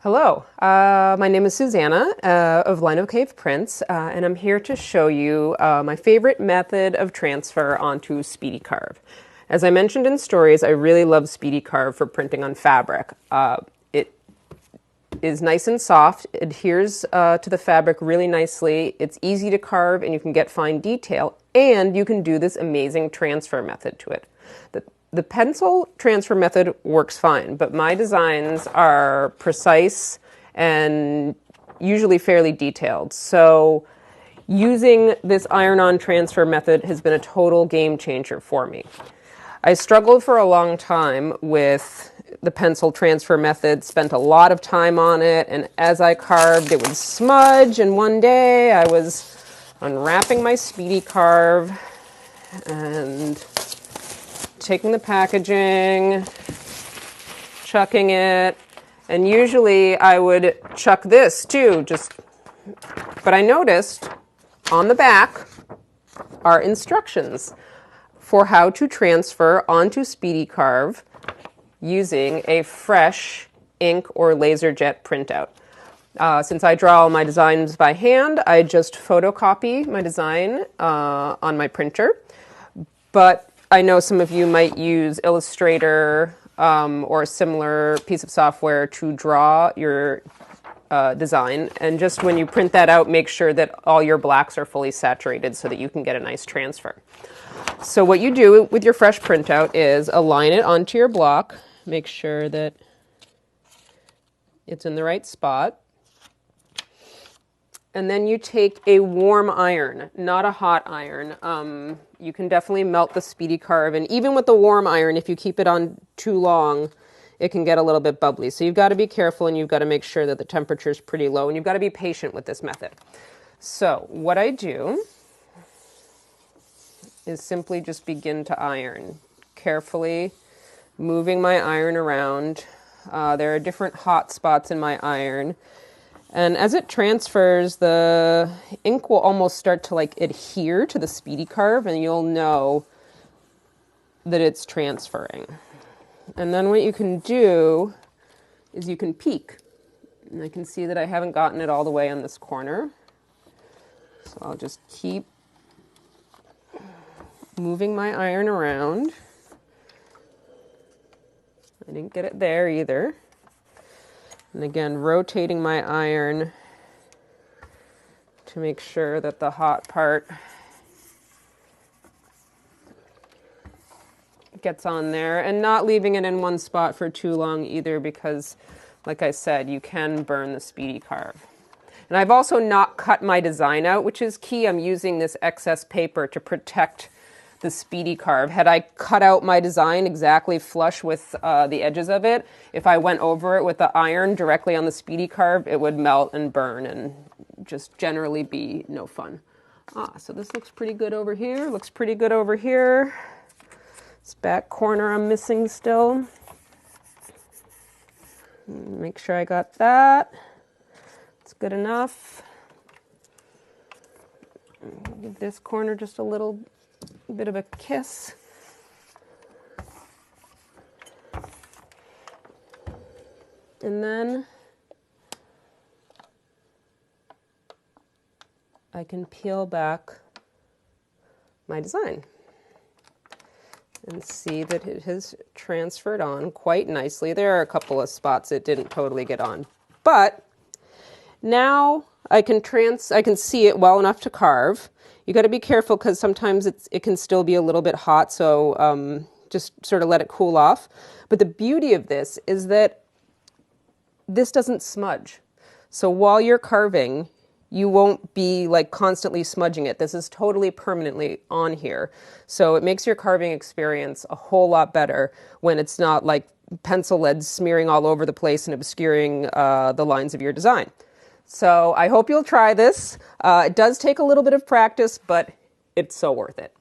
Hello, my name is Susana of Linocave Prints, and I'm here to show you my favorite method of transfer onto Speedy Carve. As I mentioned in stories, I really love Speedy Carve for printing on fabric. It is nice and soft, adheres to the fabric really nicely, it's easy to carve, and you can get fine detail, and you can do this amazing transfer method to it. The pencil transfer method works fine, but my designs are precise and usually fairly detailed. So using this iron-on transfer method has been a total game changer for me. I struggled for a long time with the pencil transfer method, spent a lot of time on it, and as I carved, it would smudge, and one day I was unwrapping my Speedy Carve and taking the packaging, chucking it, and usually I would chuck this too, but I noticed on the back are instructions for how to transfer onto Speedy Carve using a fresh ink or laser jet printout. Since I draw all my designs by hand, I just photocopy my design on my printer, but I know some of you might use Illustrator or a similar piece of software to draw your design. And just when you print that out, make sure that all your blacks are fully saturated so that you can get a nice transfer. So what you do with your fresh printout is align it onto your block. Make sure that it's in the right spot. And then you take a warm iron, not a hot iron. You can definitely melt the Speedy Carve, and even with the warm iron, if you keep it on too long, it can get a little bit bubbly. So you've got to be careful, and you've got to make sure that the temperature is pretty low, and you've got to be patient with this method. So what I do is simply just begin to iron, carefully moving my iron around. There are different hot spots in my iron. And as it transfers, the ink will almost start to adhere to the Speedy Carve, and you'll know that it's transferring. And then what you can do is you can peek. And I can see that I haven't gotten it all the way on this corner. So I'll just keep moving my iron around. I didn't get it there either. And again, rotating my iron to make sure that the hot part gets on there, and not leaving it in one spot for too long either, because, like I said, you can burn the Speedy Carve. And I've also not cut my design out, which is key. I'm using this excess paper to protect the Speedy Carve. Had I cut out my design exactly flush with the edges of it, if I went over it with the iron directly on the Speedy Carve, it would melt and burn and just generally be no fun. So this looks pretty good over here. Looks pretty good over here. This back corner I'm missing still. Make sure I got that. It's good enough. Give this corner just a little bit of a kiss. And then I can peel back my design and see that it has transferred on quite nicely. There are a couple of spots it didn't totally get on, but now I can see it well enough to carve. You got to be careful because sometimes it can still be a little bit hot, so just sort of let it cool off. But the beauty of this is that this doesn't smudge. So while you're carving, you won't be constantly smudging it. This is totally permanently on here. So it makes your carving experience a whole lot better when it's not like pencil lead smearing all over the place and obscuring the lines of your design. So I hope you'll try this. It does take a little bit of practice, but it's so worth it.